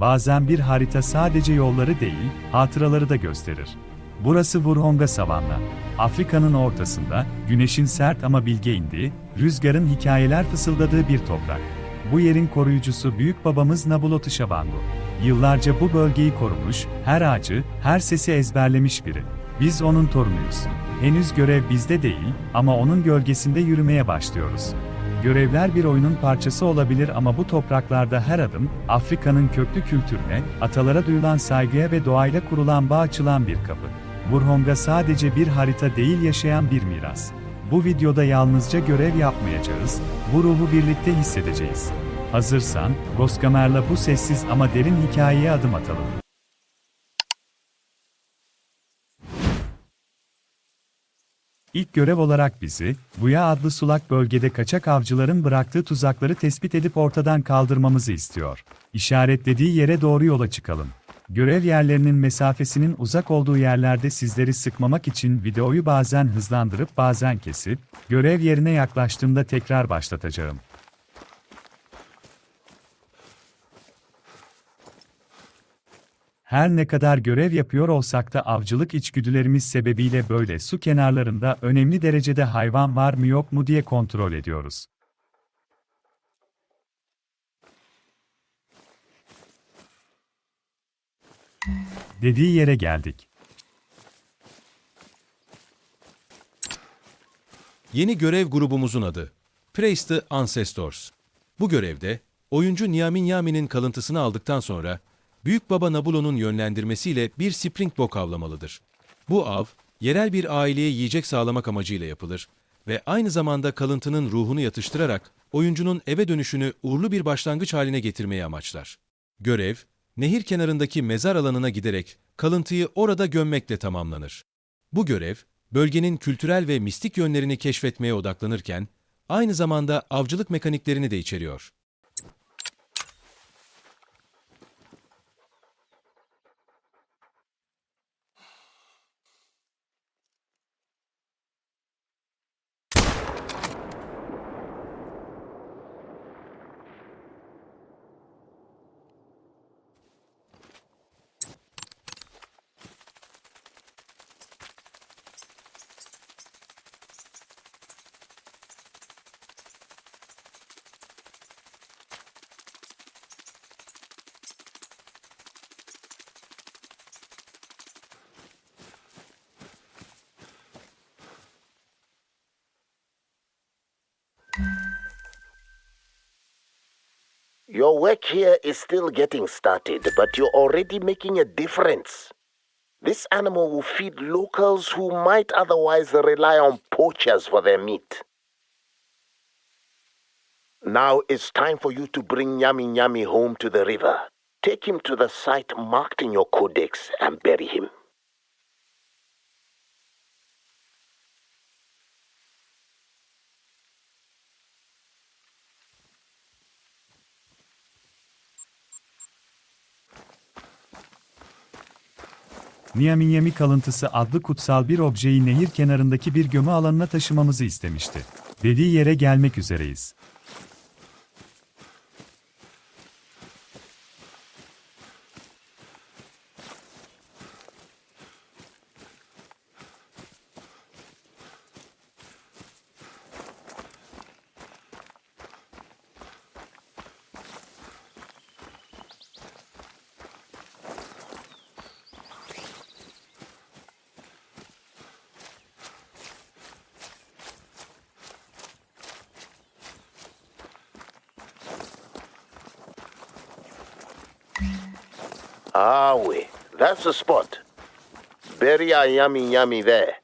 Bazen bir harita sadece yolları değil, hatıraları da gösterir. Burası Vurhonga Savanna. Afrika'nın ortasında, güneşin sert ama bilge indiği, rüzgarın hikayeler fısıldadığı bir toprak. Bu yerin koruyucusu büyük babamız Nabulotu Shabangu. Yıllarca bu bölgeyi korumuş, her ağacı, her sesi ezberlemiş biri. Biz onun torunuyuz. Henüz görev bizde değil ama onun gölgesinde yürümeye başlıyoruz. Görevler bir oyunun parçası olabilir ama bu topraklarda her adım, Afrika'nın köklü kültürüne, atalara duyulan saygıya ve doğayla kurulan bağ açılan bir kapı. Vurhonga sadece bir harita değil, yaşayan bir miras. Bu videoda yalnızca görev yapmayacağız, bu ruhu birlikte hissedeceğiz. Hazırsan, Gosgamer'la bu sessiz ama derin hikayeye adım atalım. İlk görev olarak bizi, Buya adlı sulak bölgede kaçak avcıların bıraktığı tuzakları tespit edip ortadan kaldırmamızı istiyor. İşaretlediği yere doğru yola çıkalım. Görev yerlerinin mesafesinin uzak olduğu yerlerde sizleri sıkmamak için videoyu bazen hızlandırıp bazen kesip, görev yerine yaklaştığımda tekrar başlatacağım. Her ne kadar görev yapıyor olsak da avcılık içgüdülerimiz sebebiyle böyle su kenarlarında önemli derecede hayvan var mı yok mu diye kontrol ediyoruz. Dediği yere geldik. Yeni görev grubumuzun adı Praise the Ancestors. Bu görevde oyuncu Nyaminyami'nin kalıntısını aldıktan sonra Büyük Baba Nabulo'nun yönlendirmesiyle bir springbok avlamalıdır. Bu av, yerel bir aileye yiyecek sağlamak amacıyla yapılır ve aynı zamanda kalıntının ruhunu yatıştırarak oyuncunun eve dönüşünü uğurlu bir başlangıç haline getirmeyi amaçlar. Görev, nehir kenarındaki mezar alanına giderek kalıntıyı orada gömmekle tamamlanır. Bu görev, bölgenin kültürel ve mistik yönlerini keşfetmeye odaklanırken, aynı zamanda avcılık mekaniklerini de içeriyor. Your work here is still getting started, but you're already making a difference. This animal will feed locals who might otherwise rely on poachers for their meat. Now it's time for you to bring Nyami Nyami home to the river. Take him to the site marked in your codex and bury him. Nyaminyami kalıntısı adlı kutsal bir objeyi nehir kenarındaki bir gömü alanına taşımamızı istemişti. Dediği yere gelmek üzereyiz. Ah, we. That's the spot. Bury our Yummy Yummy there.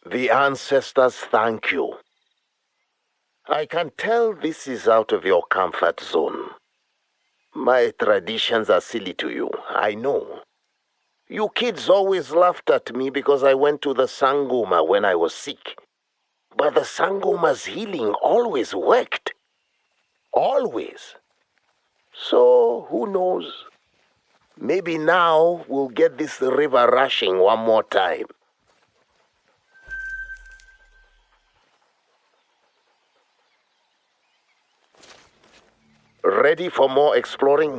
The ancestors thank you. I can tell this is out of your comfort zone. My traditions are silly to you, I know. You kids always laughed at me because I went to the Sangoma when I was sick. But the Sangoma's healing always worked. Always. So, who knows? Maybe now we'll get this river rushing one more time. Ready for more exploring?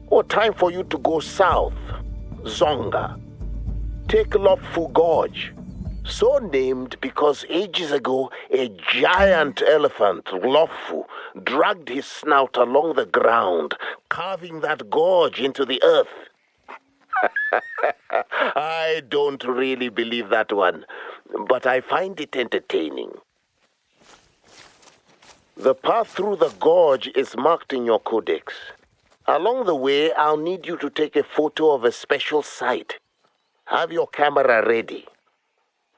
Or time for you to go south? Zonga. Take Lopfu Gorge. So named because ages ago a giant elephant, Lopfu, dragged his snout along the ground, carving that gorge into the earth. I don't really believe that one, but I find it entertaining. The path through the gorge is marked in your codex. Along the way, I'll need you to take a photo of a special site. Have your camera ready.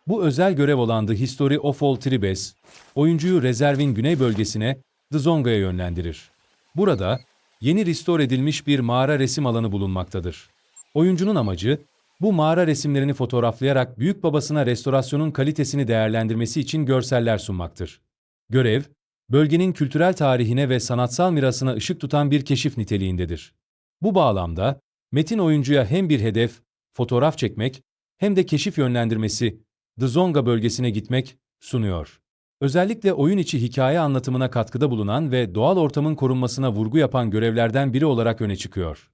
Bu özel görev olan The History of All Tribes, oyuncuyu rezervin güney bölgesine Dzonga'ya yönlendirir. Burada, yeni restore edilmiş bir mağara resim alanı bulunmaktadır. Oyuncunun amacı, bu mağara resimlerini fotoğraflayarak büyükbabasına restorasyonun kalitesini değerlendirmesi için görseller sunmaktır. Görev, bölgenin kültürel tarihine ve sanatsal mirasına ışık tutan bir keşif niteliğindedir. Bu bağlamda, metin oyuncuya hem bir hedef, fotoğraf çekmek, hem de keşif yönlendirmesi, Dzonga bölgesine gitmek sunuyor. Özellikle oyun içi hikaye anlatımına katkıda bulunan ve doğal ortamın korunmasına vurgu yapan görevlerden biri olarak öne çıkıyor.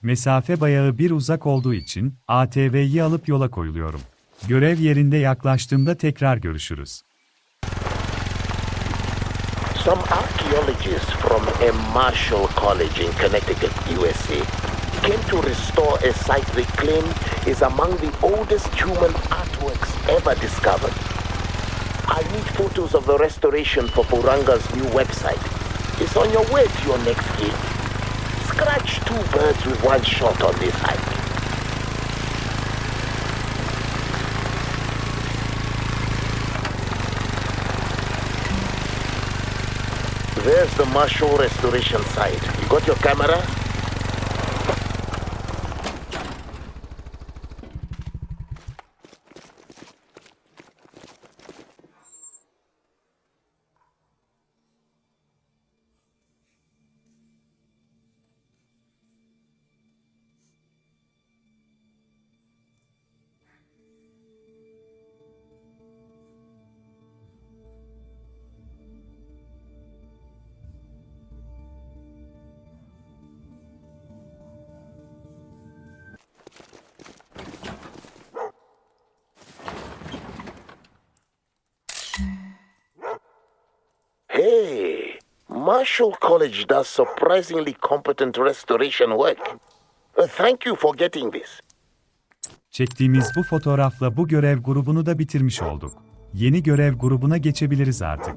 Mesafe bayağı bir uzak olduğu için ATV'yi alıp yola koyuluyorum. Görev yerinde yaklaştığımda tekrar görüşürüz. Some archaeologists from a Marshall College in Connecticut, USA, came to restore a site they claim is among the oldest human artworks ever discovered. I need photos of the restoration for Vurhonga's new website. It's on your way to your next game. Scratch two birds with one shot on this hike. There's the Marshall restoration site. You got your camera? Hey, Marshall College does surprisingly competent restoration work. Thank you for getting this. Çektiğimiz bu fotoğrafla bu görev grubunu da bitirmiş olduk. Yeni görev grubuna geçebiliriz artık.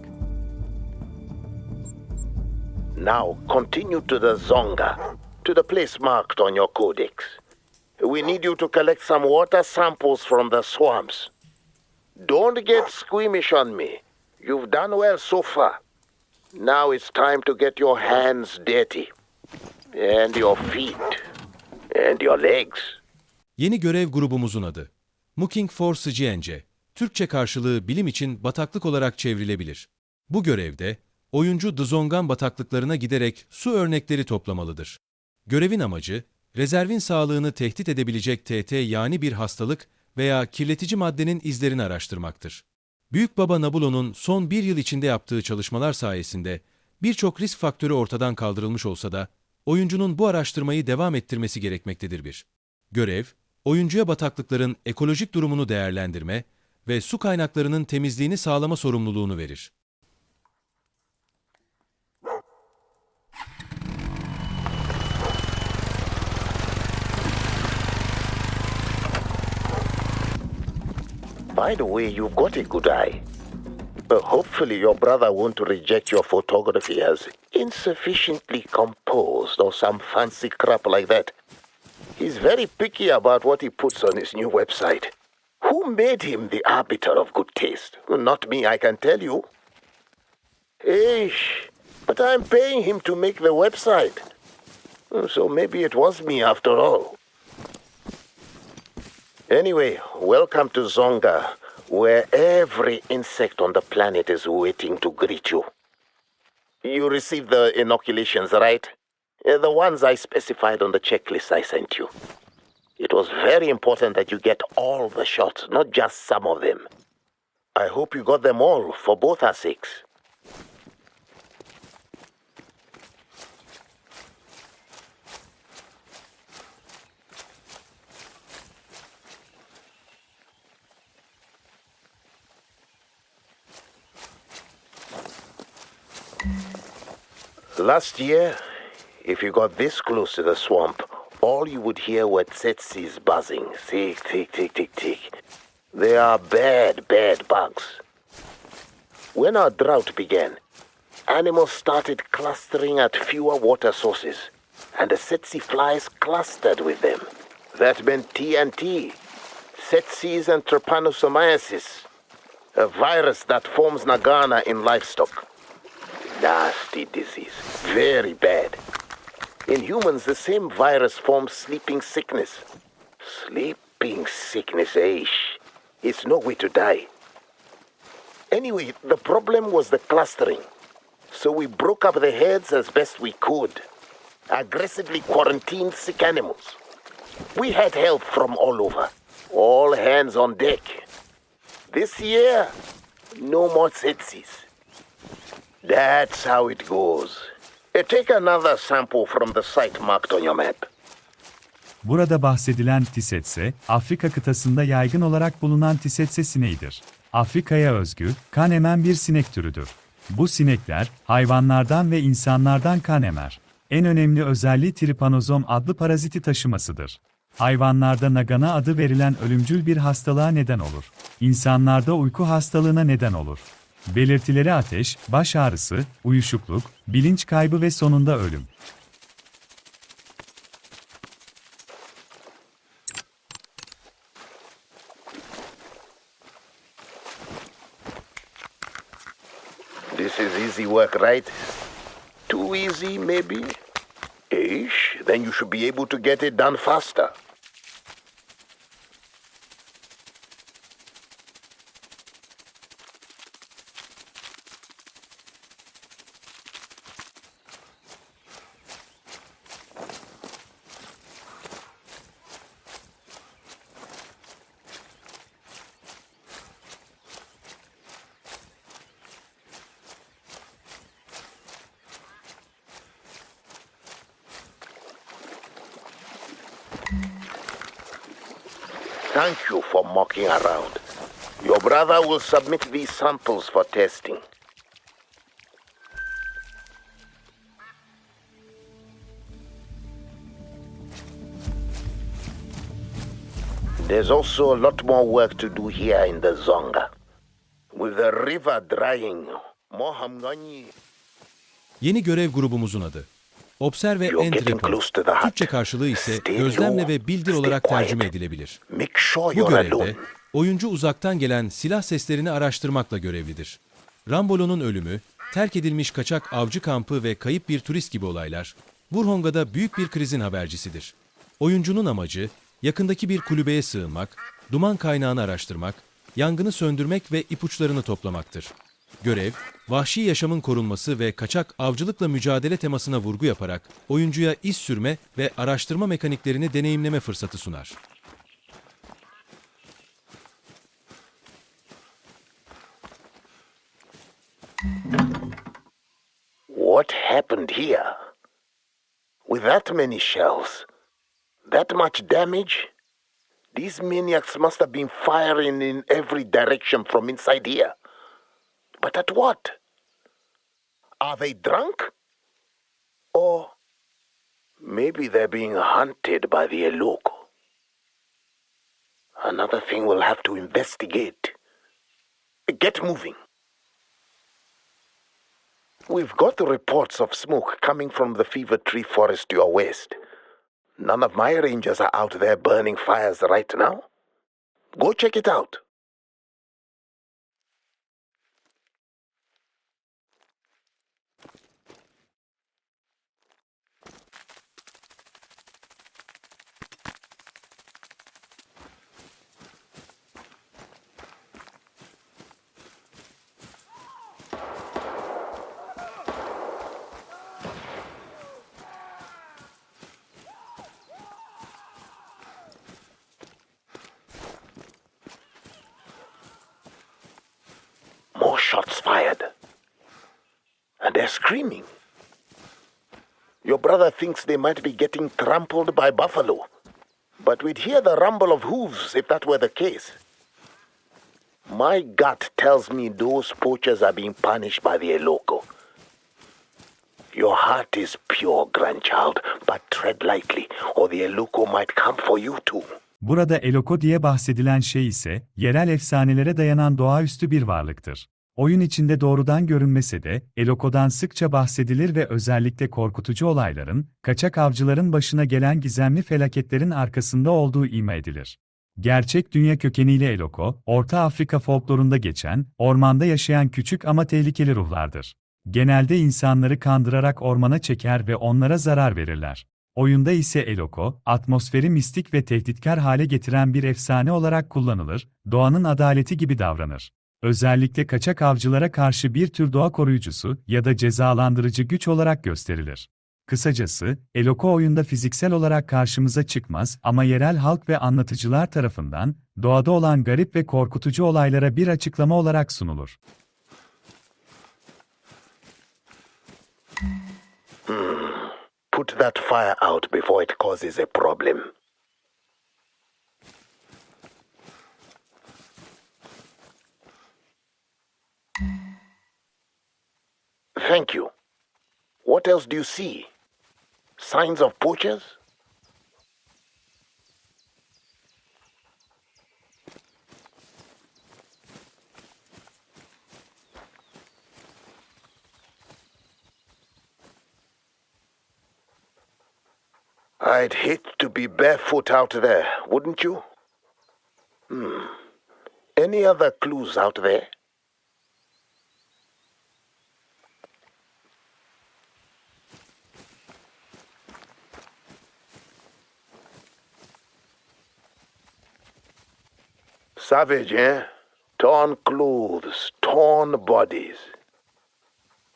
Now continue to the Zonga, to the place marked on your codex. We need you to collect some water samples from the swamps. Don't get squeamish on me. You've done well so far. Now it's time to get your hands dirty. And your feet. And your legs. Yeni görev grubumuzun adı Mucking for Science, Türkçe karşılığı bilim için bataklık olarak çevrilebilir. Bu görevde, oyuncu Dzongan bataklıklarına giderek su örnekleri toplamalıdır. Görevin amacı, rezervin sağlığını tehdit edebilecek TT yani bir hastalık veya kirletici maddenin izlerini araştırmaktır. Büyükbaba Nabulo'nun son bir yıl içinde yaptığı çalışmalar sayesinde birçok risk faktörü ortadan kaldırılmış olsa da, oyuncunun bu araştırmayı devam ettirmesi gerekmektedir bir. Görev, oyuncuya bataklıkların ekolojik durumunu değerlendirme ve su kaynaklarının temizliğini sağlama sorumluluğunu verir. By the way, you've got a good eye. Hopefully your brother won't reject your photography as insufficiently composed or some fancy crap like that. He's very picky about what he puts on his new website. Who made him the arbiter of good taste? Not me, I can tell you. Eish, but I'm paying him to make the website. So maybe it was me after all. Anyway, welcome to Zonga, where every insect on the planet is waiting to greet you. You received the inoculations, right? The ones I specified on the checklist I sent you. It was very important that you get all the shots, not just some of them. I hope you got them all, for both our sakes. Last year, if you got this close to the swamp, all you would hear were tsetsis buzzing. Tick, tick, tick, tick, tick. They are bad, bad bugs. When our drought began, animals started clustering at fewer water sources, and the tsetse flies clustered with them. That meant TNT, tsetsis and trypanosomiasis, a virus that forms nagana in livestock. Nasty disease, very bad. In humans, the same virus forms sleeping sickness. Sleeping sickness, eish. It's no way to die. Anyway, the problem was the clustering. So we broke up the heads as best we could. Aggressively quarantined sick animals. We had help from all over. All hands on deck. This year, no more tsetsis. That's how it goes. Take another sample from the site marked on your map. Burada bahsedilen tisetse, Afrika kıtasında yaygın olarak bulunan tisetse sineğidir. Afrika'ya özgü, kan emen bir sinek türüdür. Bu sinekler, hayvanlardan ve insanlardan kan emer. En önemli özelliği tripanozom adlı paraziti taşımasıdır. Hayvanlarda nagana adı verilen ölümcül bir hastalığa neden olur. İnsanlarda uyku hastalığına neden olur. Belirtileri ateş, baş ağrısı, uyuşukluk, bilinç kaybı ve sonunda ölüm. This is easy work, right? Too easy, maybe? Ish, then you should be able to get it done faster. Thank you for mucking around. Your brother will submit these samples for testing. There's also a lot more work to do here in the Zonga. With the river drying, Mohamgani. Yeni görev grubumuzun adı. Observe You're and getting report. close to the hut. Türkçe karşılığı ise Stay gözlemle low, ve bildir stay olarak quiet. tercüme edilebilir. Make sure Bu you're görevde alone. oyuncu uzaktan gelen silah seslerini araştırmakla görevlidir. Rambolo'nun ölümü, terk edilmiş kaçak avcı kampı ve kayıp bir turist gibi olaylar, Vurhonga'da büyük bir krizin habercisidir. Oyuncunun amacı, yakındaki bir kulübeye sığınmak, duman kaynağını araştırmak, yangını söndürmek ve ipuçlarını toplamaktır. Görev, vahşi yaşamın korunması ve kaçak avcılıkla mücadele temasına vurgu yaparak oyuncuya iz sürme ve araştırma mekaniklerini deneyimleme fırsatı sunar. What happened here? With that many shells, that much damage, these maniacs must have been firing in every direction from inside here. But at what? Are they drunk? Or maybe they're being hunted by the Eloko. Another thing we'll have to investigate. Get moving. We've got reports of smoke coming from the fever tree forest to your west. None of my rangers are out there burning fires right now. Go check it out. More shots fired. And they're screaming. Your brother thinks they might be getting trampled by buffalo. But we'd hear the rumble of hooves if that were the case. My gut tells me those poachers are being punished by the Eloko. Your heart is pure, grandchild, but tread lightly, or the Eluko might come for you too. Burada Eloko diye bahsedilen şey ise, yerel efsanelere dayanan doğaüstü bir varlıktır. Oyun içinde doğrudan görünmese de, Eloko'dan sıkça bahsedilir ve özellikle korkutucu olayların, kaçak avcıların başına gelen gizemli felaketlerin arkasında olduğu ima edilir. Gerçek dünya kökeniyle Eloko, Orta Afrika folklorunda geçen, ormanda yaşayan küçük ama tehlikeli ruhlardır. Genelde insanları kandırarak ormana çeker ve onlara zarar verirler. Oyunda ise Eloko, atmosferi mistik ve tehditkar hale getiren bir efsane olarak kullanılır, doğanın adaleti gibi davranır. Özellikle kaçak avcılara karşı bir tür doğa koruyucusu ya da cezalandırıcı güç olarak gösterilir. Kısacası, Eloko oyunda fiziksel olarak karşımıza çıkmaz ama yerel halk ve anlatıcılar tarafından, doğada olan garip ve korkutucu olaylara bir açıklama olarak sunulur. Put that fire out before it causes a problem. Thank you. What else do you see? Signs of poachers? I'd hate to be barefoot out there, wouldn't you? Any other clues out there? Savage, eh? Torn clothes, torn bodies.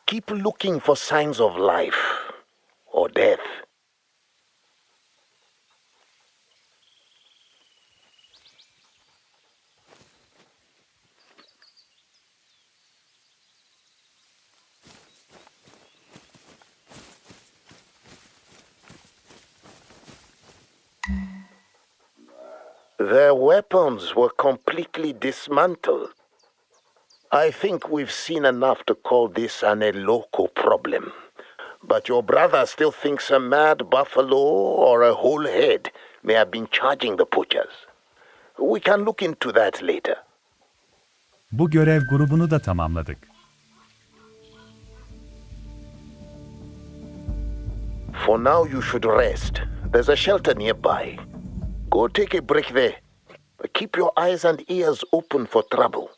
Keep looking for signs of life or death. Their weapons were completely dismantled. I think we've seen enough to call this an Eloko problem. But your brother still thinks a mad buffalo or a whole head may have been charging the poachers. We can look into that later. Bu görev grubunu da tamamladık. For now you should rest. There's a shelter nearby. Go take a break there. But keep your eyes and ears open for trouble.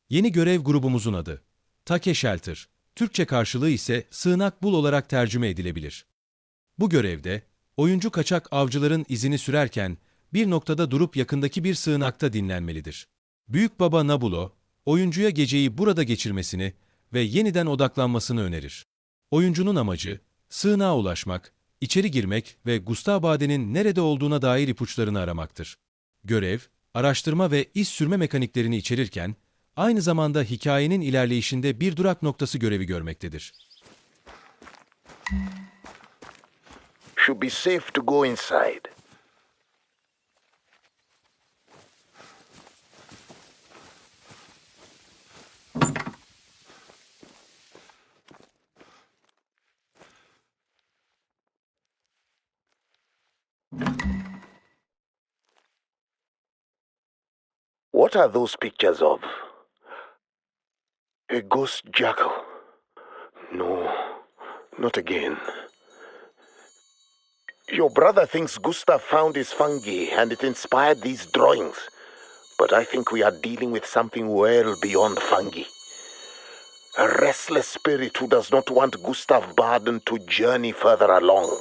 Yeni görev grubumuzun adı Take Shelter, Türkçe karşılığı ise sığınak bul olarak tercüme edilebilir. Bu görevde, oyuncu kaçak avcıların izini sürerken bir noktada durup yakındaki bir sığınakta dinlenmelidir. Büyük Baba Nabulo, oyuncuya geceyi burada geçirmesini ve yeniden odaklanmasını önerir. Oyuncunun amacı, sığınağa ulaşmak, içeri girmek ve Gustabade'nin nerede olduğuna dair ipuçlarını aramaktır. Görev, araştırma ve iz sürme mekaniklerini içerirken, aynı zamanda hikayenin ilerleyişinde bir durak noktası görevi görmektedir. Should be safe to go inside. What are those pictures of? A ghost jackal? No, not again. Your brother thinks Gustav found his fungi and it inspired these drawings. But I think we are dealing with something well beyond fungi. A restless spirit who does not want Gustav Baden to journey further along.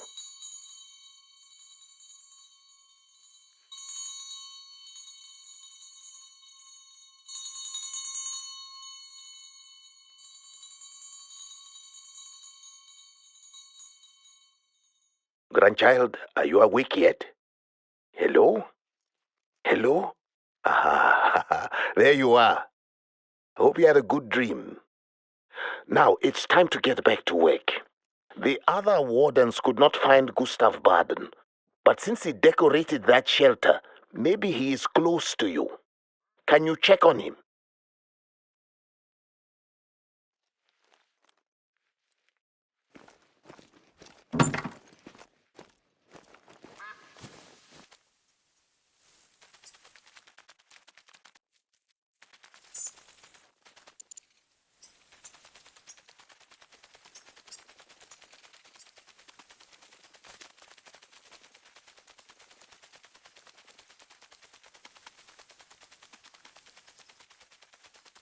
Grandchild, are you awake yet? Hello? Hello? Ah, there you are. Hope you had a good dream. Now, it's time to get back to work. The other wardens could not find Gustav Baden, But since he decorated that shelter, maybe he is close to you. Can you check on him?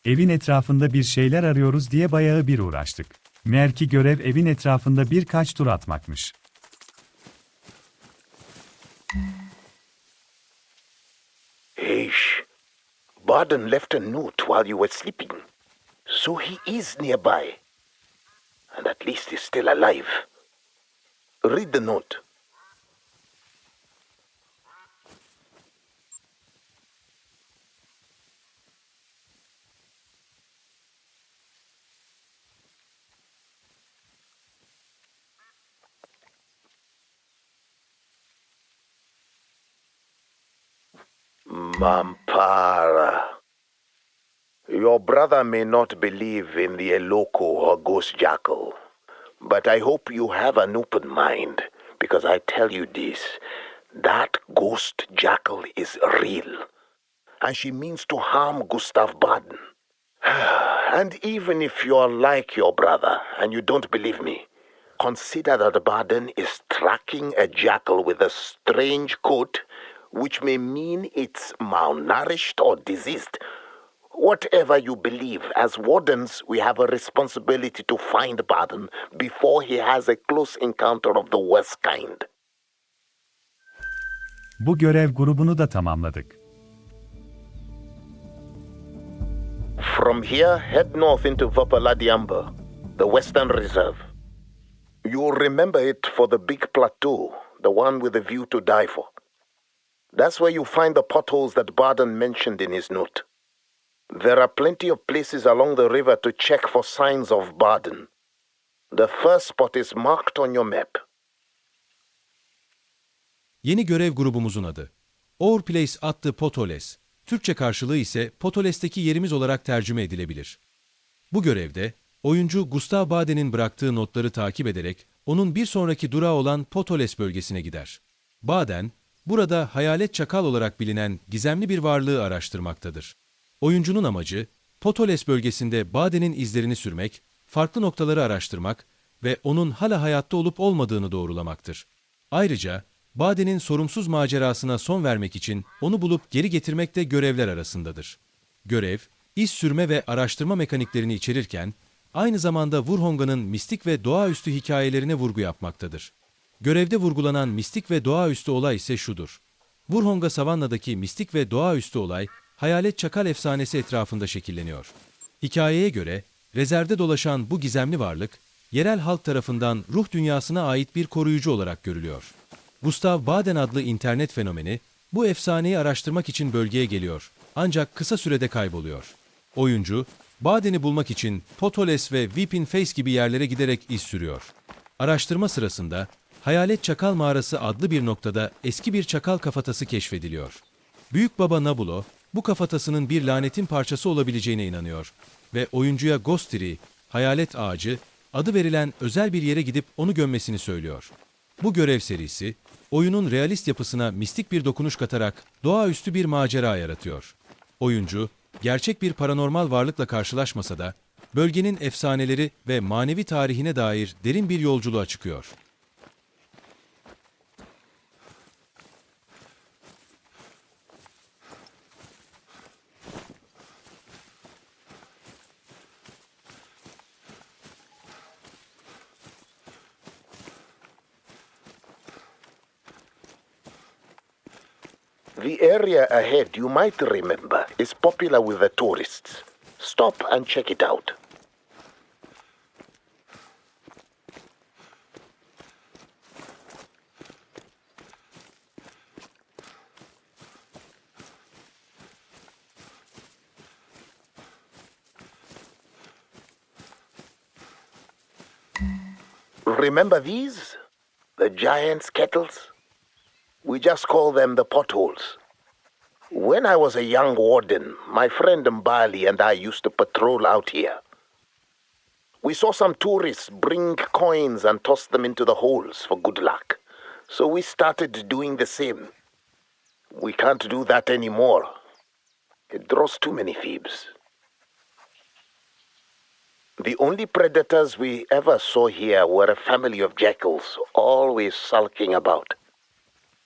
Evin etrafında bir şeyler arıyoruz diye bayağı bir uğraştık. Meğer ki görev evin etrafında birkaç tur atmakmış. Eish. Bağın left a note while you were sleeping. So he is nearby. And at least he's still alive. Read the note. Mampara. Your brother may not believe in the Eloko or Ghost Jackal, but I hope you have an open mind, because I tell you this, that Ghost Jackal is real, and she means to harm Gustav Baden. And even if you're like your brother and you don't believe me, consider that Baden is tracking a jackal with a strange coat, which may mean it's malnourished or diseased. Whatever you believe, as wardens, we have a responsibility to find Baden before he has a close encounter of the worst kind. Bu görev grubunu da tamamladık. From here, head north into Vapaladiamba, the Western Reserve. You'll remember it for the big plateau, the one with a view to die for. That's where you find the potholes that Baden mentioned in his note. There are plenty of places along the river to check for signs of Baden. The first spot is marked on your map. Yeni görev grubumuzun adı. Our Place at the Potholes. Türkçe karşılığı ise Potholes'teki yerimiz olarak tercüme edilebilir. Bu görevde, oyuncu Gustav Baden'in bıraktığı notları takip ederek onun bir sonraki durağı olan Potholes bölgesine gider. Baden, burada hayalet çakal olarak bilinen gizemli bir varlığı araştırmaktadır. Oyuncunun amacı, Potholes bölgesinde Baden'in izlerini sürmek, farklı noktaları araştırmak ve onun hala hayatta olup olmadığını doğrulamaktır. Ayrıca, Baden'in sorumsuz macerasına son vermek için onu bulup geri getirmek de görevler arasındadır. Görev, iz sürme ve araştırma mekaniklerini içerirken, aynı zamanda Vurhonga'nın mistik ve doğaüstü hikayelerine vurgu yapmaktadır. Görevde vurgulanan mistik ve doğaüstü olay ise şudur. Vurhonga Savanna'daki mistik ve doğaüstü olay, hayalet çakal efsanesi etrafında şekilleniyor. Hikayeye göre, rezervde dolaşan bu gizemli varlık, yerel halk tarafından ruh dünyasına ait bir koruyucu olarak görülüyor. Gustav Baden adlı internet fenomeni, bu efsaneyi araştırmak için bölgeye geliyor, ancak kısa sürede kayboluyor. Oyuncu, Baden'i bulmak için Potholes ve Weeping Face gibi yerlere giderek iz sürüyor. Araştırma sırasında, Hayalet Çakal Mağarası adlı bir noktada eski bir çakal kafatası keşfediliyor. Büyük Baba Nabulo, bu kafatasının bir lanetin parçası olabileceğine inanıyor ve oyuncuya Ghost Tree, hayalet ağacı, adı verilen özel bir yere gidip onu gömmesini söylüyor. Bu görev serisi, oyunun realist yapısına mistik bir dokunuş katarak doğaüstü bir macera yaratıyor. Oyuncu, gerçek bir paranormal varlıkla karşılaşmasa da, bölgenin efsaneleri ve manevi tarihine dair derin bir yolculuğa çıkıyor. The area ahead, you might remember, is popular with the tourists. Stop and check it out. Remember these? The giant's kettles? We just call them the potholes. When I was a young warden, my friend Mbali and I used to patrol out here. We saw some tourists bring coins and toss them into the holes for good luck. So we started doing the same. We can't do that anymore. It draws too many thieves. The only predators we ever saw here were a family of jackals, always sulking about.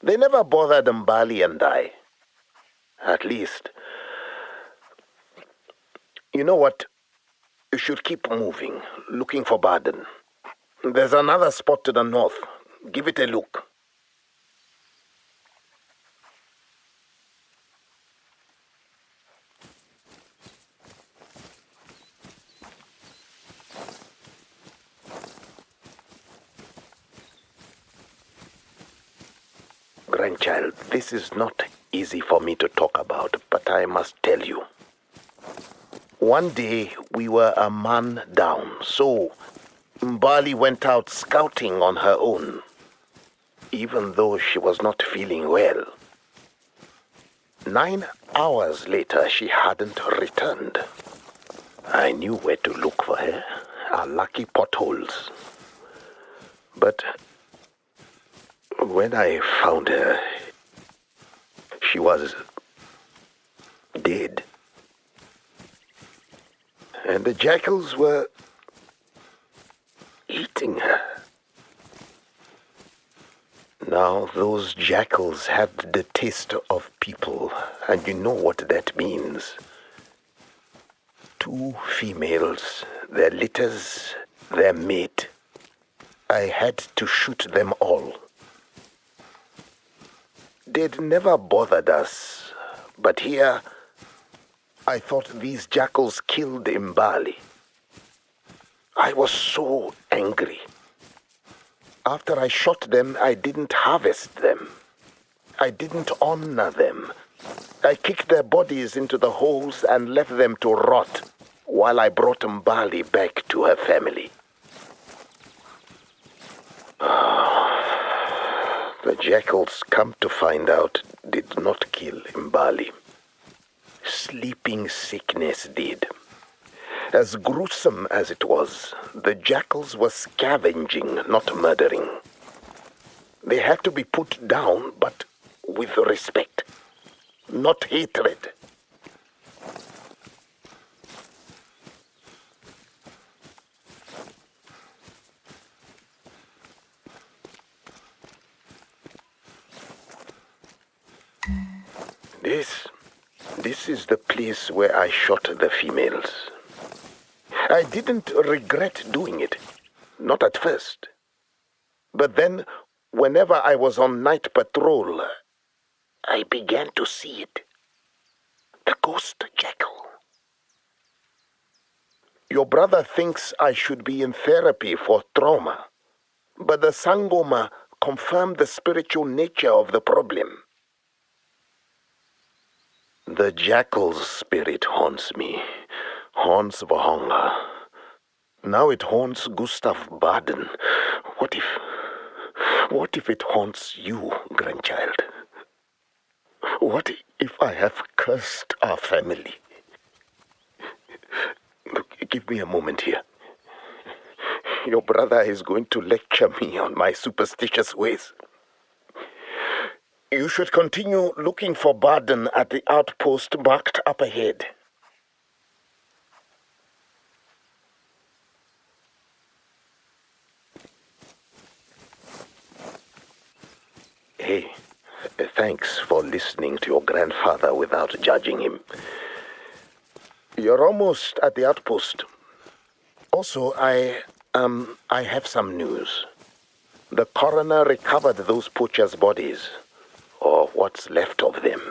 They never bothered Mbali and I. At least. You know what? You should keep moving, looking for Baden. There's another spot to the north. Give it a look. Grandchild, this is not easy for me to talk about, but I must tell you. One day we were a man down, so Mbali went out scouting on her own, even though she was not feeling well. 9 hours later, she hadn't returned. I knew where to look for her, our lucky potholes. But when I found her, she was dead. And the jackals were eating her. Now, those jackals had the taste of people, and you know what that means. 2 females, their litters, their mate. I had to shoot them all. They'd never bothered us, but here I thought these jackals killed Mbali. I was so angry. After I shot them, I didn't harvest them. I didn't honor them. I kicked their bodies into the holes and left them to rot while I brought Mbali back to her family. The jackals, come to find out, did not kill Mbali. Sleeping sickness did. As gruesome as it was, the jackals were scavenging, not murdering. They had to be put down, but with respect, not hatred. This is the place where I shot the females. I didn't regret doing it, not at first. But then, whenever I was on night patrol, I began to see it. The ghost jackal. Your brother thinks I should be in therapy for trauma, but the Sangoma confirmed the spiritual nature of the problem. The jackal's spirit haunts me, haunts Vurhonga. Now it haunts Gustav Baden. What if it haunts you, grandchild? What if I have cursed our family? Look, give me a moment here. Your brother is going to lecture me on my superstitious ways. You should continue looking for Baden at the outpost marked up ahead. Hey, thanks for listening to your grandfather without judging him. You're almost at the outpost. Also, I have some news. The coroner recovered those poachers' bodies, or what's left of them.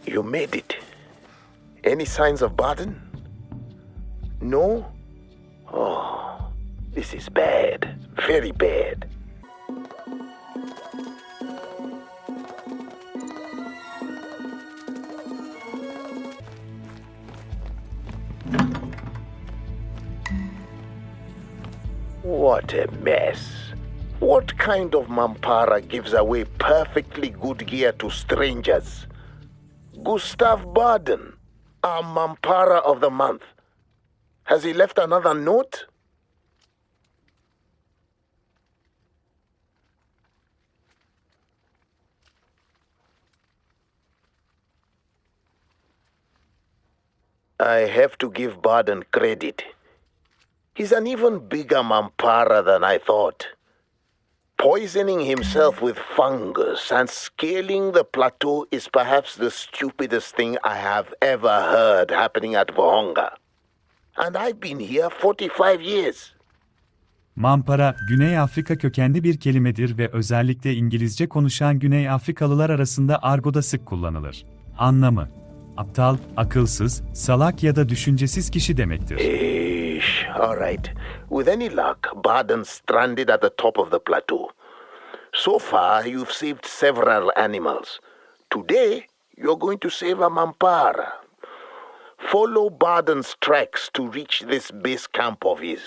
You made it. Any signs of Baden? No? Oh, this is bad. Very bad. What a mess. What kind of mampara gives away perfectly good gear to strangers? Gustav Baden, our mampara of the month. Has he left another note? I have to give Baden credit. He's an even bigger mampara than I thought. Poisoning himself with fungus and scaling the plateau is perhaps the stupidest thing I have ever heard happening at Vurhonga. And I've been here 45 years. Mampara, Güney Afrika kökenli bir kelimedir ve özellikle İngilizce konuşan Güney Afrikalılar arasında argoda sık kullanılır. Anlamı: aptal, akılsız, salak ya da düşüncesiz kişi demektir. Alright. With any luck, Baden's stranded at the top of the plateau. So far, you've saved several animals. Today, you're going to save a mampara. Follow Baden's tracks to reach this base camp of his.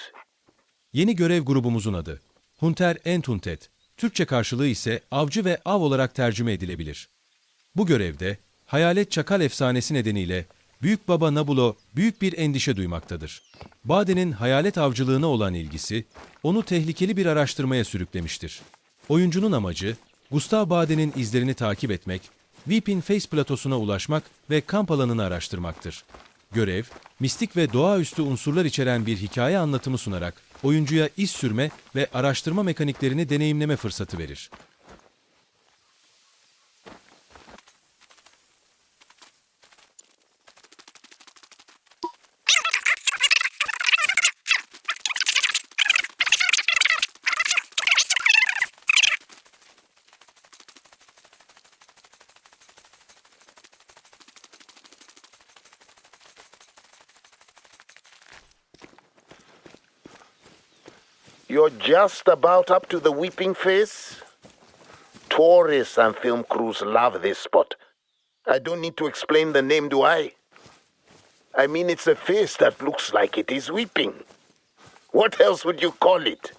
Yeni görev grubumuzun adı Hunter and Hunted. Türkçe karşılığı ise avcı ve av olarak tercüme edilebilir. Bu görevde hayalet çakal efsanesi nedeniyle Büyük Baba Nabulo büyük bir endişe duymaktadır. Baden'in hayalet avcılığına olan ilgisi onu tehlikeli bir araştırmaya sürüklemiştir. Oyuncunun amacı Gustav Baden'in izlerini takip etmek, Weeping Face platosuna ulaşmak ve kamp alanını araştırmaktır. Görev, mistik ve doğaüstü unsurlar içeren bir hikaye anlatımı sunarak oyuncuya iz sürme ve araştırma mekaniklerini deneyimleme fırsatı verir. You're just about up to the Weeping Face? Tourists and film crews love this spot. I don't need to explain the name, do I? I mean, it's a face that looks like it is weeping. What else would you call it?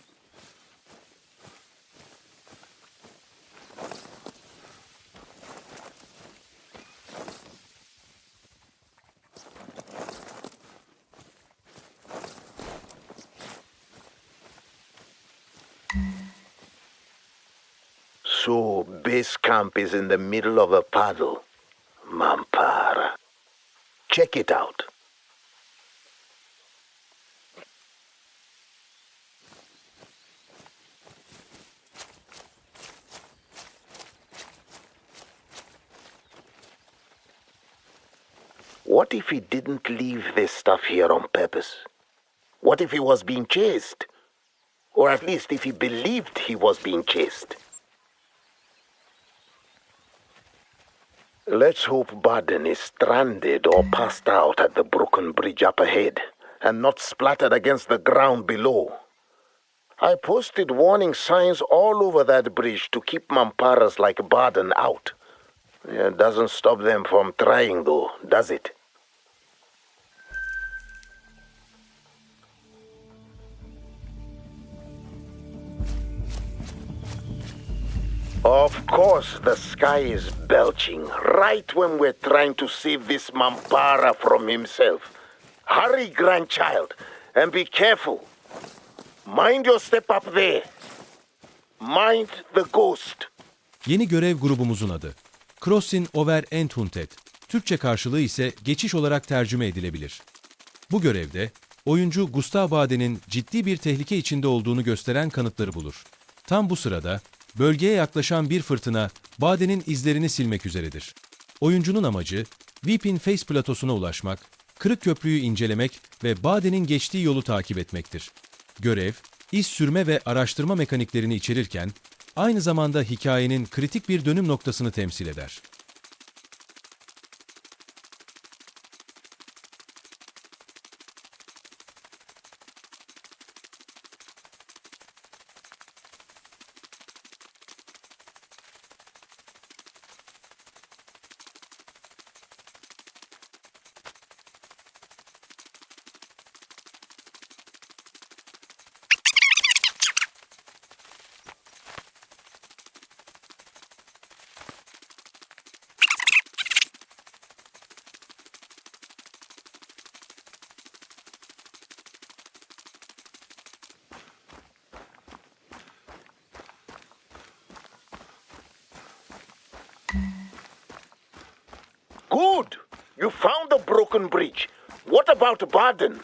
So, base camp is in the middle of a puddle. Mampara. Check it out. What if he didn't leave this stuff here on purpose? What if he was being chased? Or at least if he believed he was being chased? Let's hope Baden is stranded or passed out at the broken bridge up ahead, and not splattered against the ground below. I posted warning signs all over that bridge to keep mamparas like Baden out. It doesn't stop them from trying though, does it? Of course the sky is belching right when we're trying to save this mampara from himself. Hurry, grandchild, and be careful. Mind your step up there. Mind the ghost. Yeni görev grubumuzun adı Crossing Over and Hunted. Türkçe karşılığı ise geçiş olarak tercüme edilebilir. Bu görevde oyuncu Gustav Baden'in ciddi bir tehlike içinde olduğunu gösteren kanıtları bulur. Tam bu sırada bölgeye yaklaşan bir fırtına Baden'in izlerini silmek üzeredir. Oyuncunun amacı Weeping Face platosuna ulaşmak, kırık köprüyü incelemek ve Baden'in geçtiği yolu takip etmektir. Görev, iz sürme ve araştırma mekaniklerini içerirken, aynı zamanda hikayenin kritik bir dönüm noktasını temsil eder. Good! You found the broken bridge. What about Baden?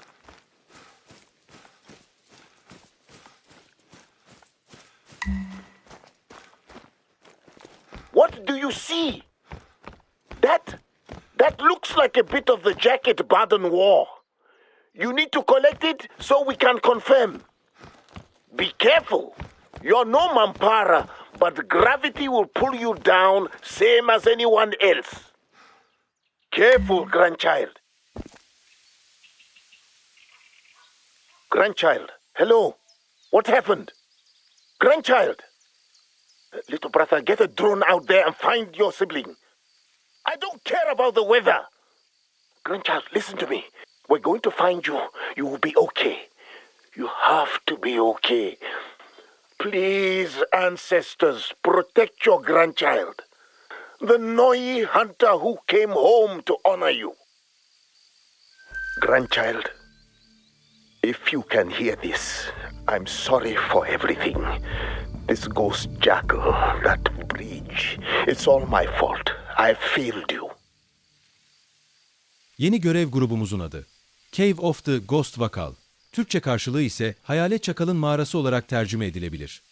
What do you see? That looks like a bit of the jacket Baden wore. You need to collect it so we can confirm. Be careful. You're no Mampara, but gravity will pull you down same as anyone else. Careful, grandchild. Grandchild, hello. What happened? Grandchild. Little brother, get a drone out there and find your sibling. I don't care about the weather. Grandchild, listen to me. We're going to find you. You will be okay. You have to be okay. Please, ancestors, protect your grandchild. The Noi hunter who came home to honor you. Grandchild, if you can hear this, I'm sorry for everything. This ghost Jackal, that bridge, it's all my fault. I failed you. Yeni görev grubumuzun adı Cave of the Ghost Vakal. Türkçe karşılığı ise Hayalet Çakal'ın mağarası olarak tercüme edilebilir.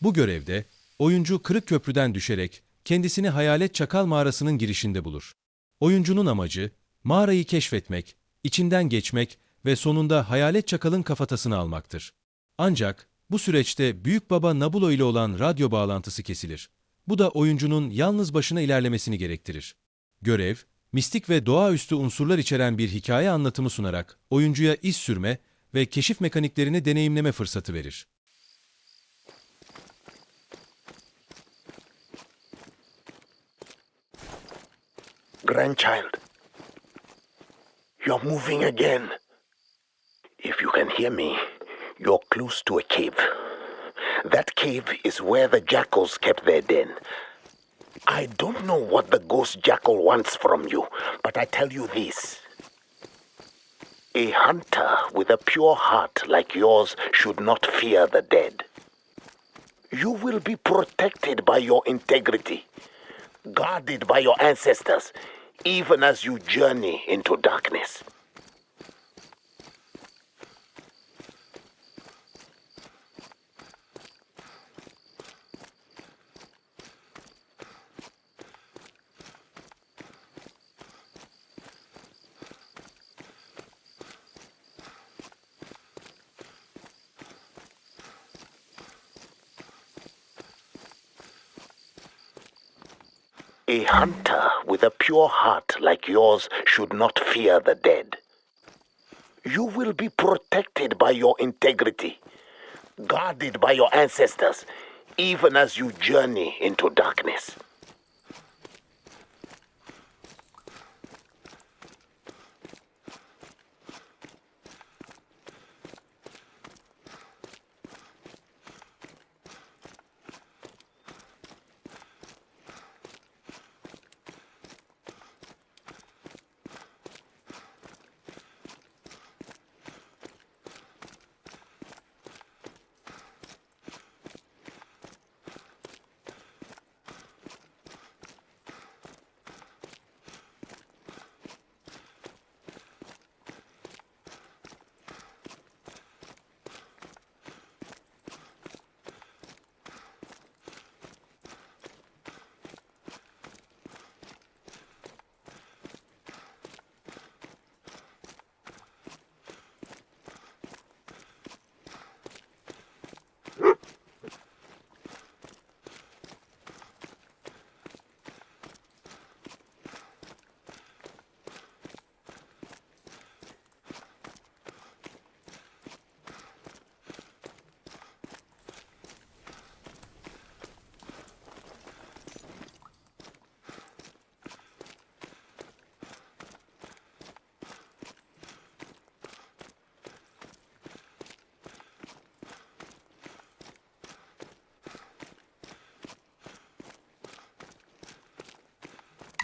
Bu görevde oyuncu kırık köprüden düşerek kendisini Hayalet Çakal mağarasının girişinde bulur. Oyuncunun amacı mağarayı keşfetmek, içinden geçmek ve sonunda Hayalet Çakal'ın kafatasını almaktır. Ancak bu süreçte Büyük Baba Nabulo ile olan radyo bağlantısı kesilir. Bu da oyuncunun yalnız başına ilerlemesini gerektirir. Görev, mistik ve doğaüstü unsurlar içeren bir hikaye anlatımı sunarak oyuncuya iz sürme ve keşif mekaniklerini deneyimleme fırsatı verir. Grandchild, you're moving again. If you can hear me, you're close to a cave. That cave is where the jackals kept their den. I don't know what the ghost jackal wants from you, but I tell you this. A hunter with a pure heart like yours should not fear the dead. You will be protected by your integrity, guarded by your ancestors, even as you journey into darkness. A hunter with a pure heart like yours should not fear the dead. You will be protected by your integrity, guarded by your ancestors, even as you journey into darkness.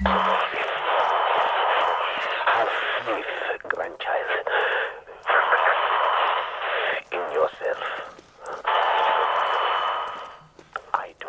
Have faith, grandchild, in yourself. I do.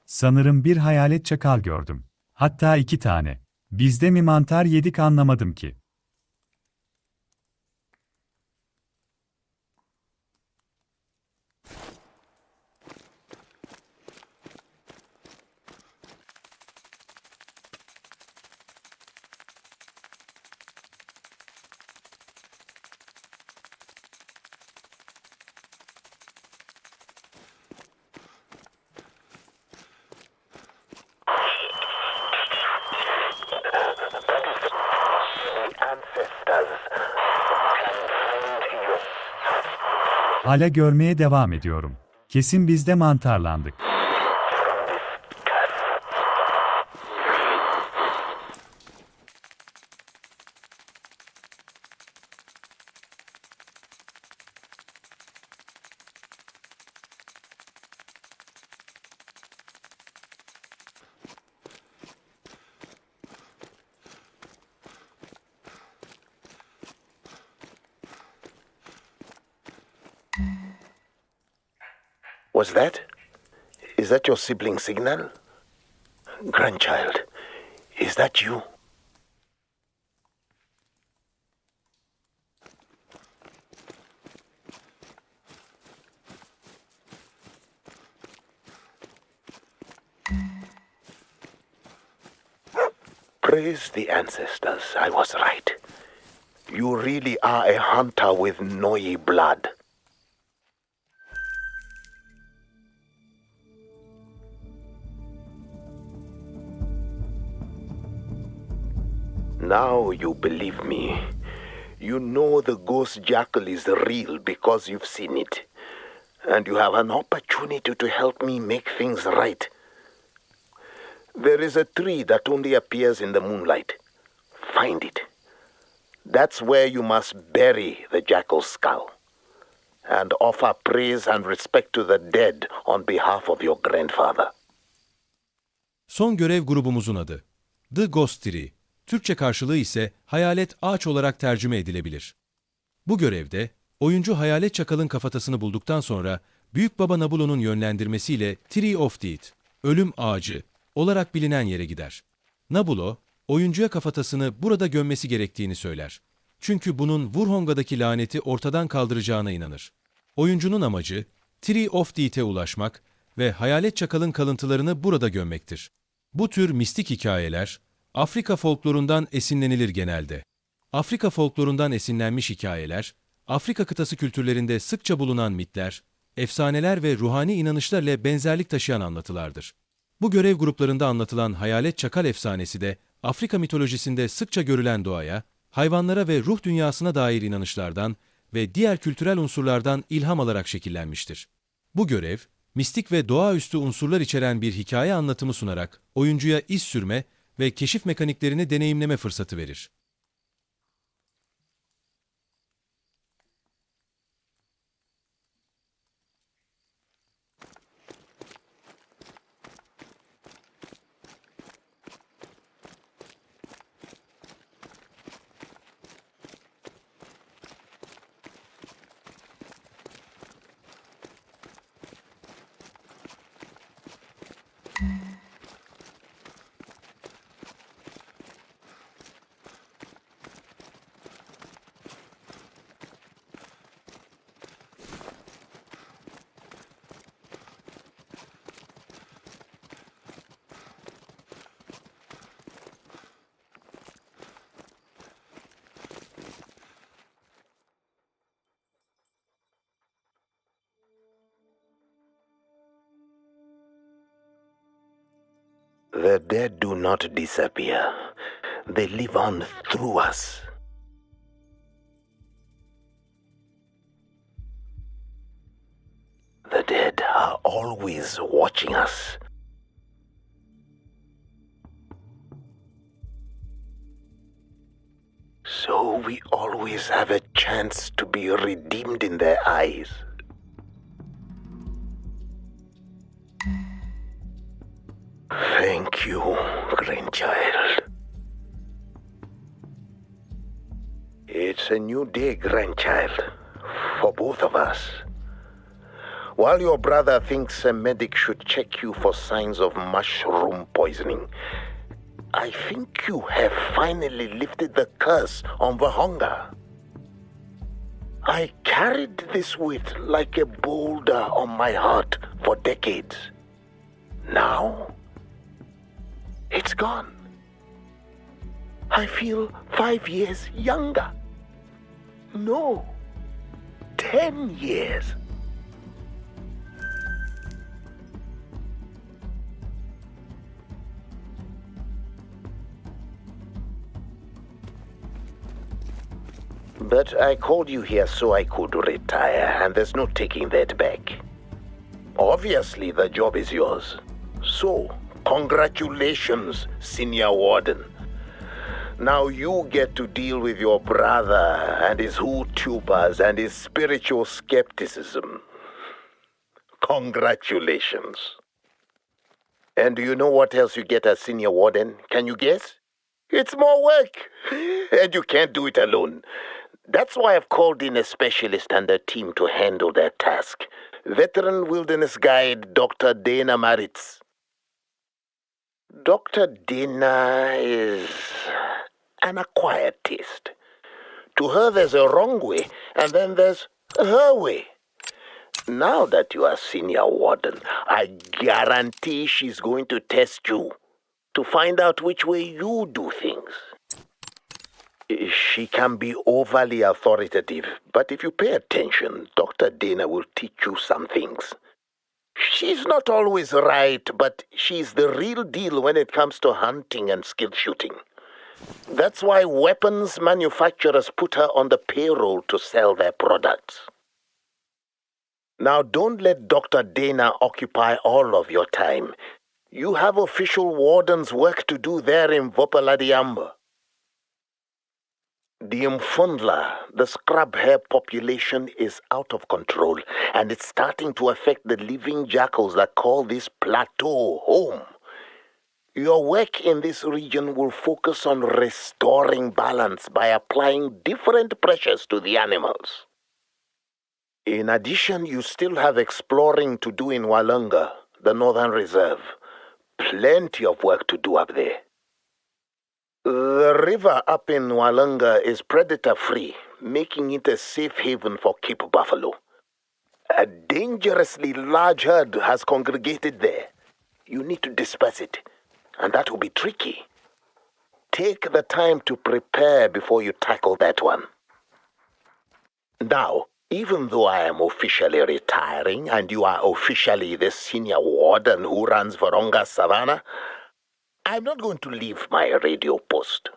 Sanırım bir hayalet çakal gördüm. Hatta 2 tane. Biz de mi mantar yedik anlamadım ki. Hala görmeye devam ediyorum. Kesin biz de mantarlandık. Was that? Is that your sibling signal? Grandchild, is that you? Praise the ancestors, I was right. You really are a hunter with Noi blood. Now you believe me. You know the ghost jackal is real because you've seen it. And you have an opportunity to help me make things right. There is a tree that only appears in the moonlight. Find it. That's where you must bury the jackal's skull. And offer praise and respect to the dead on behalf of your grandfather. Son görev grubumuzun adı. The Ghost Tree. Türkçe karşılığı ise hayalet ağaç olarak tercüme edilebilir. Bu görevde oyuncu hayalet çakalın kafatasını bulduktan sonra Büyük Baba Nabulo'nun yönlendirmesiyle Tree of Death, ölüm ağacı olarak bilinen yere gider. Nabulo, oyuncuya kafatasını burada gömmesi gerektiğini söyler. Çünkü bunun Vurhonga'daki laneti ortadan kaldıracağına inanır. Oyuncunun amacı Tree of Death'e ulaşmak ve hayalet çakalın kalıntılarını burada gömmektir. Bu tür mistik hikayeler Afrika folklorundan esinlenilir genelde. Afrika folklorundan esinlenmiş hikayeler, Afrika kıtası kültürlerinde sıkça bulunan mitler, efsaneler ve ruhani inanışlar ile benzerlik taşıyan anlatılardır. Bu görev gruplarında anlatılan hayalet çakal efsanesi de Afrika mitolojisinde sıkça görülen doğaya, hayvanlara ve ruh dünyasına dair inanışlardan ve diğer kültürel unsurlardan ilham alarak şekillenmiştir. Bu görev, mistik ve doğaüstü unsurlar içeren bir hikaye anlatımı sunarak oyuncuya iz sürme ve keşif mekaniklerini deneyimleme fırsatı verir. The dead do not disappear. They live on through us. The dead are always watching us. So we always have a chance to be redeemed in their eyes. Thank you, grandchild. It's a new day, grandchild, for both of us. While your brother thinks a medic should check you for signs of mushroom poisoning, I think you have finally lifted the curse on Vurhonga. I carried this weight like a boulder on my heart for decades. Now, it's gone. I feel 5 years younger. No, 10 years. But I called you here so I could retire, and there's no taking that back. Obviously, the job is yours. So, congratulations, Senior Warden. Now you get to deal with your brother and his YouTubers and his spiritual skepticism. Congratulations. And do you know what else you get as Senior Warden? Can you guess? It's more work. And you can't do it alone. That's why I've called in a specialist and a team to handle that task. Veteran wilderness guide Dr. Dana Maritz. Dr. Dana is an acquired taste. To her, there's a wrong way, and then there's her way. Now that you are Senior Warden, I guarantee she's going to test you to find out which way you do things. She can be overly authoritative, but if you pay attention, Dr. Dana will teach you some things. She's not always right, but she's the real deal when it comes to hunting and skill shooting. That's why weapons manufacturers put her on the payroll to sell their products. Now, don't let Dr. Dana occupy all of your time. You have official warden's work to do there in Vopaladiamba. The Mfundla, the scrub hare population, is out of control, and it's starting to affect the living jackals that call this plateau home. Your work in this region will focus on restoring balance by applying different pressures to the animals. In addition, you still have exploring to do in Walunga, the Northern Reserve. Plenty of work to do up there. The river up in Walunga is predator-free, making it a safe haven for Cape buffalo. A dangerously large herd has congregated there. You need to disperse it, and that will be tricky. Take the time to prepare before you tackle that one. Now, even though I am officially retiring and you are officially the Senior Warden who runs Vurhonga Savanna, I'm not going to leave my radio post.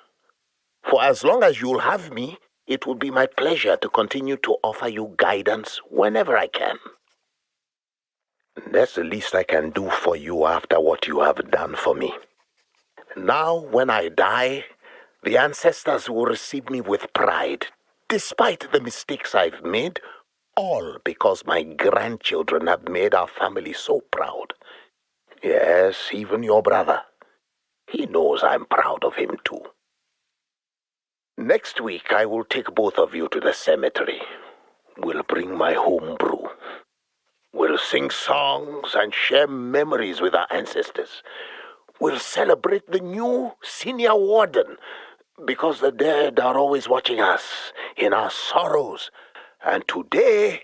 For as long as you'll have me, it will be my pleasure to continue to offer you guidance whenever I can. That's the least I can do for you after what you have done for me. Now, when I die, the ancestors will receive me with pride, despite the mistakes I've made, all because my grandchildren have made our family so proud. Yes, even your brother. He knows I'm proud of him too. Next week, I will take both of you to the cemetery. We'll bring my home brew. We'll sing songs and share memories with our ancestors. We'll celebrate the new Senior Warden, because the dead are always watching us in our sorrows, and today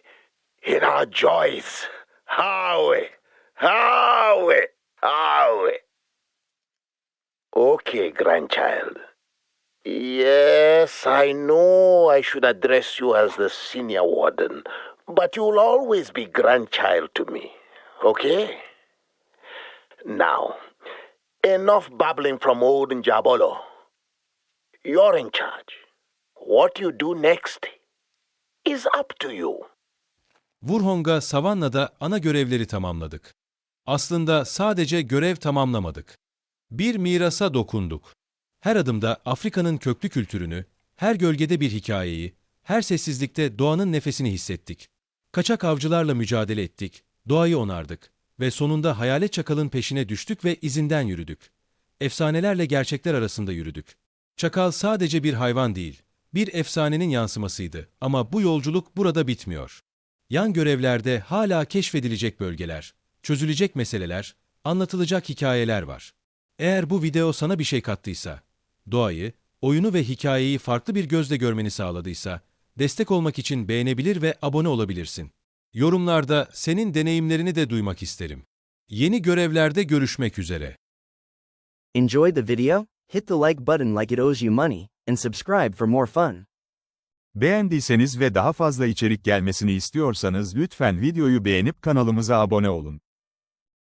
in our joys. Howie, Howie, Howie. Okay, grandchild. Yes, I know I should address you as the Senior Warden, but you'll always be grandchild to me, okay? Now, enough babbling from old Njabolo. You're in charge. What you do next is up to you. Vurhonga Savanna'da ana görevleri tamamladık. Aslında sadece görev tamamlamadık. Bir mirasa dokunduk. Her adımda Afrika'nın köklü kültürünü, her gölgede bir hikayeyi, her sessizlikte doğanın nefesini hissettik. Kaçak avcılarla mücadele ettik, doğayı onardık ve sonunda hayalet çakalın peşine düştük ve izinden yürüdük. Efsanelerle gerçekler arasında yürüdük. Çakal sadece bir hayvan değil, Bir efsanenin yansımasıydı ama bu yolculuk burada bitmiyor. Yan görevlerde hala keşfedilecek bölgeler, çözülecek meseleler, anlatılacak hikayeler var. Eğer bu video sana bir şey kattıysa, doğayı, oyunu ve hikayeyi farklı bir gözle görmeni sağladıysa, destek olmak için beğenebilir ve abone olabilirsin. Yorumlarda senin deneyimlerini de duymak isterim. Yeni görevlerde görüşmek üzere. Enjoy the video? Hit the like button like it owes you money, and subscribe for more fun. Beğendiyseniz ve daha fazla içerik gelmesini istiyorsanız lütfen videoyu beğenip kanalımıza abone olun.